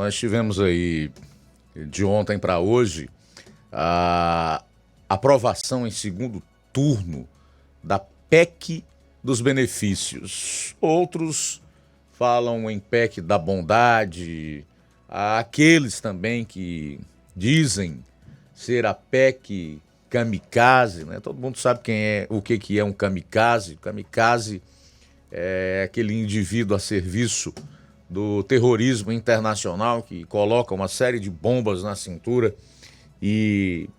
nós tivemos aí, de ontem para hoje, a aprovação em segundo turno da PEC dos benefícios. Outros falam em PEC da bondade, há aqueles também que dizem ser a PEC kamikaze, né? Todo mundo sabe o que é um kamikaze. Kamikaze é aquele indivíduo a serviço do terrorismo internacional que coloca uma série de bombas na cintura e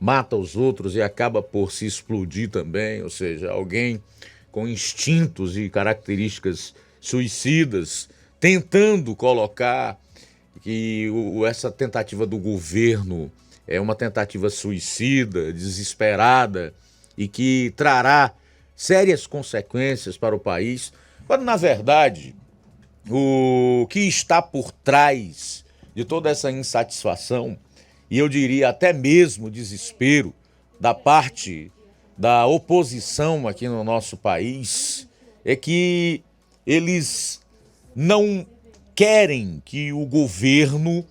mata os outros e acaba por se explodir também, ou seja, alguém com instintos e características suicidas, tentando colocar que essa tentativa do governo é uma tentativa suicida, desesperada e que trará sérias consequências para o país, quando na verdade o que está por trás de toda essa insatisfação, e eu diria até mesmo desespero da parte da oposição aqui no nosso país, é que eles não querem que o governo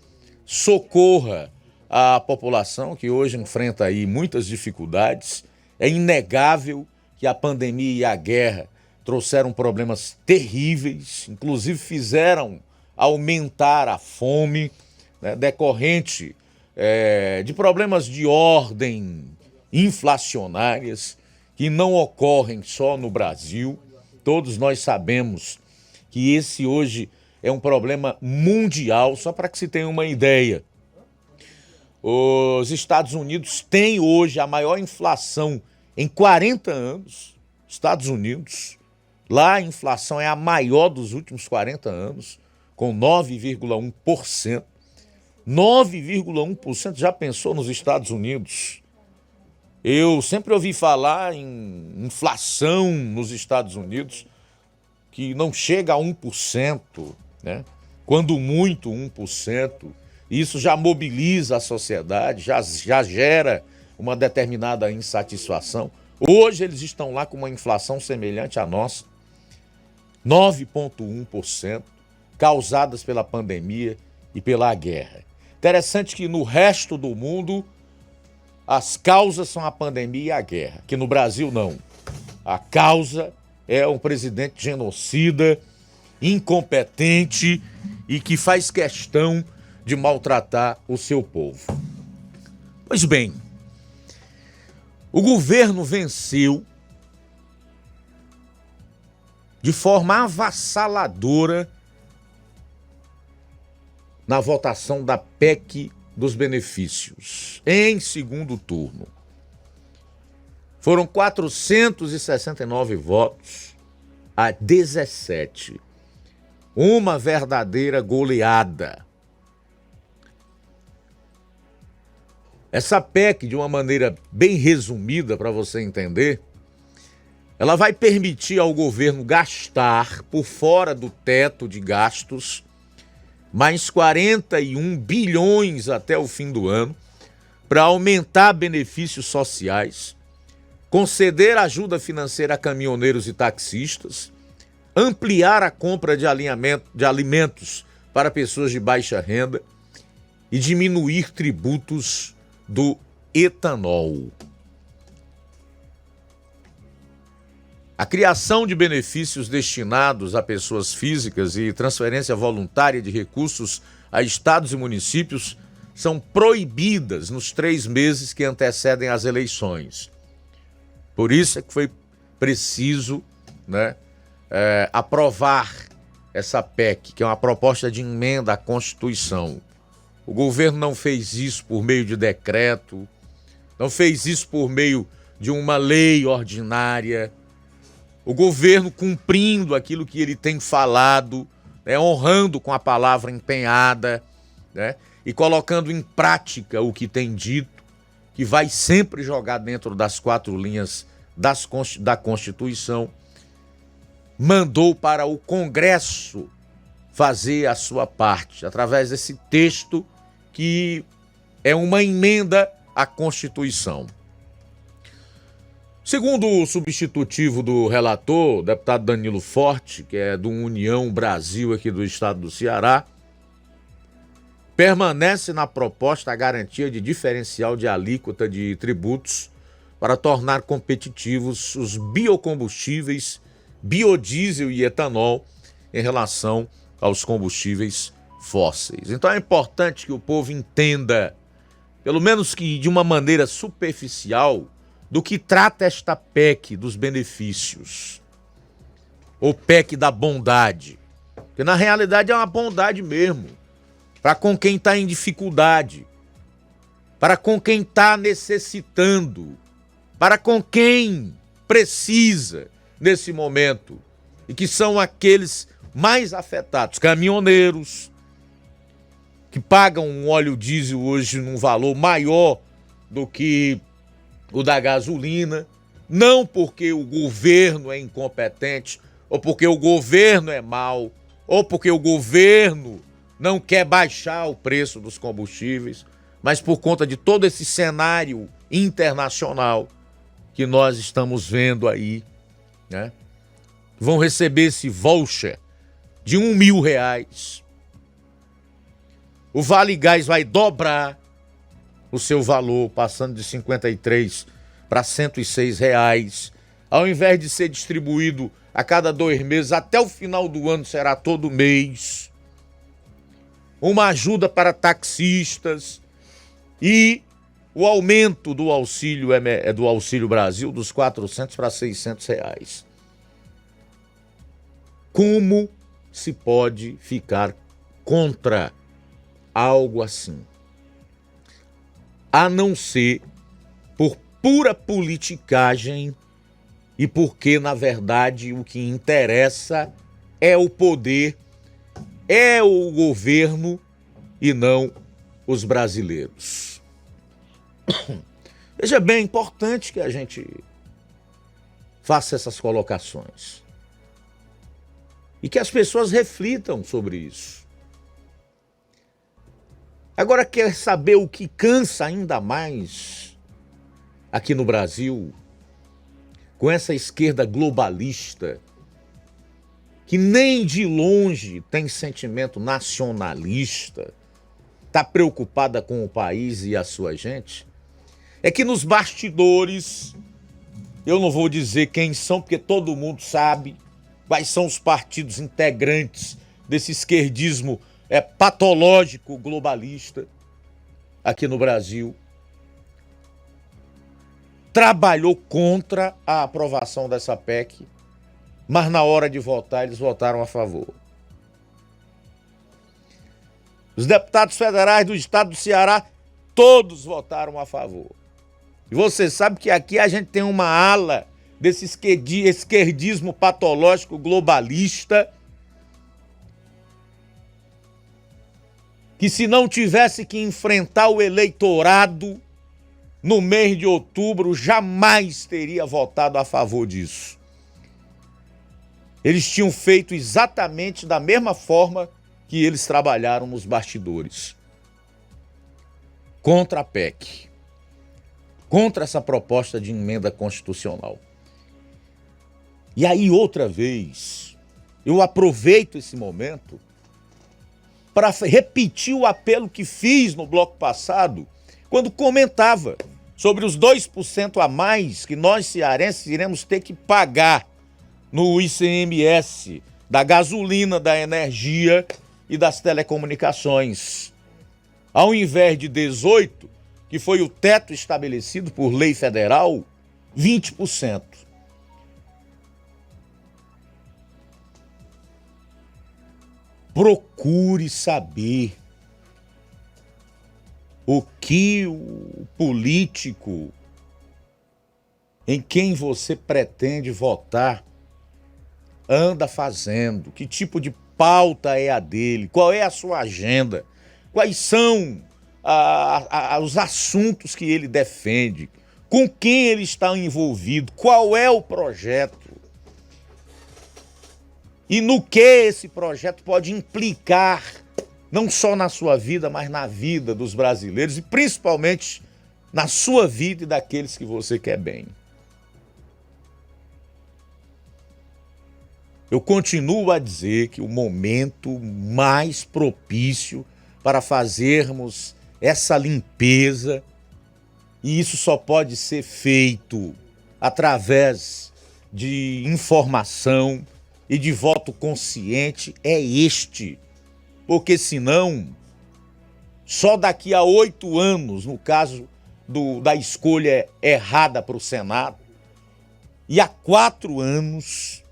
socorra a população que hoje enfrenta aí muitas dificuldades. É inegável que a pandemia e a guerra trouxeram problemas terríveis, inclusive fizeram aumentar a fome, né, decorrente de problemas de ordem inflacionárias que não ocorrem só no Brasil. Todos nós sabemos que esse hoje é um problema mundial. Só para que se tenha uma ideia, os Estados Unidos têm hoje a maior inflação em 40 anos. Estados Unidos, lá a inflação é a maior dos últimos 40 anos, com 9,1%. 9,1%, já pensou nos Estados Unidos? Eu sempre ouvi falar em inflação nos Estados Unidos que não chega a 1%, né? Quando muito 1%. Isso já mobiliza a sociedade, já gera uma determinada insatisfação. Hoje eles estão lá com uma inflação semelhante à nossa, 9,1%, causadas pela pandemia e pela guerra. Interessante que no resto do mundo as causas são a pandemia e a guerra. Aqui no Brasil não. A causa é um presidente genocida, incompetente e que faz questão de maltratar o seu povo. Pois bem, o governo venceu de forma avassaladora na votação da PEC dos benefícios, em segundo turno. Foram 469 votos a 17. Uma verdadeira goleada. Essa PEC, de uma maneira bem resumida para você entender, ela vai permitir ao governo gastar por fora do teto de gastos mais 41 bilhões até o fim do ano para aumentar benefícios sociais, conceder ajuda financeira a caminhoneiros e taxistas, ampliar a compra de alimentos para pessoas de baixa renda e diminuir tributos do etanol. A criação de benefícios destinados a pessoas físicas e transferência voluntária de recursos a estados e municípios são proibidas nos 3 meses que antecedem as eleições. Por isso é que foi preciso, aprovar essa PEC, que é uma proposta de emenda à Constituição. O governo não fez isso por meio de decreto, não fez isso por meio de uma lei ordinária. O governo cumprindo aquilo que ele tem falado, honrando com a palavra empenhada, e colocando em prática o que tem dito, que vai sempre jogar dentro das 4 linhas da Constituição, mandou para o Congresso fazer a sua parte, através desse texto que é uma emenda à Constituição. Segundo o substitutivo do relator, o deputado Danilo Forte, que é do União Brasil aqui do estado do Ceará, permanece na proposta a garantia de diferencial de alíquota de tributos para tornar competitivos os biocombustíveis, biodiesel e etanol em relação aos combustíveis fósseis. Então é importante que o povo entenda, pelo menos que de uma maneira superficial, do que trata esta PEC dos benefícios, ou PEC da bondade, que na realidade é uma bondade mesmo, para com quem está em dificuldade, para com quem está necessitando, para com quem precisa nesse momento, e que são aqueles mais afetados, caminhoneiros, que pagam um óleo diesel hoje num valor maior do que o da gasolina, não porque o governo é incompetente, ou porque o governo é mau, ou porque o governo não quer baixar o preço dos combustíveis, mas por conta de todo esse cenário internacional que nós estamos vendo aí, né? Vão receber esse voucher de R$1.000. O Vale Gás vai dobrar o seu valor, passando de 53 para R$106. Ao invés de ser distribuído a cada 2 meses, até o final do ano será todo mês. Uma ajuda para taxistas e o aumento do Auxílio Brasil dos R$400 para R$600. Como se pode ficar contra algo assim? A não ser por pura politicagem e porque, na verdade, o que interessa é o poder, é o governo e não os brasileiros. Veja bem, é importante que a gente faça essas colocações e que as pessoas reflitam sobre isso. Agora, quer saber o que cansa ainda mais aqui no Brasil, com essa esquerda globalista, que nem de longe tem sentimento nacionalista, está preocupada com o país e a sua gente? É que nos bastidores, eu não vou dizer quem são, porque todo mundo sabe quais são os partidos integrantes desse esquerdismo patológico globalista aqui no Brasil, trabalhou contra a aprovação dessa PEC, mas na hora de votar eles votaram a favor. Os deputados federais do estado do Ceará, todos votaram a favor. E você sabe que aqui a gente tem uma ala desse esquerdismo patológico globalista que, se não tivesse que enfrentar o eleitorado no mês de outubro, jamais teria votado a favor disso. Eles tinham feito exatamente da mesma forma que eles trabalharam nos bastidores. Contra a PEC. Contra essa proposta de emenda constitucional. E aí, outra vez, eu aproveito esse momento para repetir o apelo que fiz no bloco passado, quando comentava sobre os 2% a mais que nós cearenses iremos ter que pagar no ICMS da gasolina, da energia e das telecomunicações. Ao invés de 18%, que foi o teto estabelecido por lei federal, 20%. Procure saber o que o político em quem você pretende votar anda fazendo, que tipo de pauta é a dele, qual é a sua agenda, quais são os assuntos que ele defende, com quem ele está envolvido, qual é o projeto e no que esse projeto pode implicar, não só na sua vida, mas na vida dos brasileiros e principalmente na sua vida e daqueles que você quer bem. Eu continuo a dizer que o momento mais propício para fazermos essa limpeza, e isso só pode ser feito através de informação e de voto consciente, é este. Porque senão, só daqui a 8 anos, no caso da escolha errada para o Senado, e há 4 anos,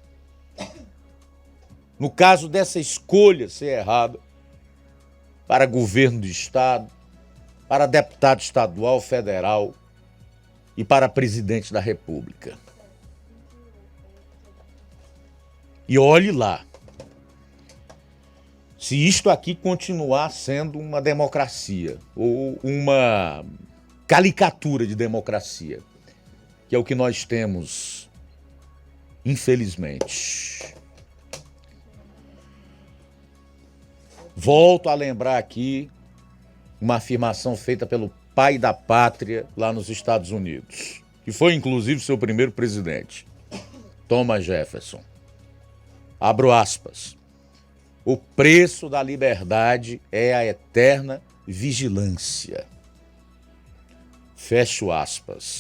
no caso dessa escolha ser errada, para governo do Estado, para deputado estadual, federal e para presidente da República. E olhe lá, se isto aqui continuar sendo uma democracia ou uma caricatura de democracia, que é o que nós temos, infelizmente. Volto a lembrar aqui uma afirmação feita pelo pai da pátria lá nos Estados Unidos, que foi inclusive seu primeiro presidente, Thomas Jefferson. Abro aspas. O preço da liberdade é a eterna vigilância. Fecho aspas.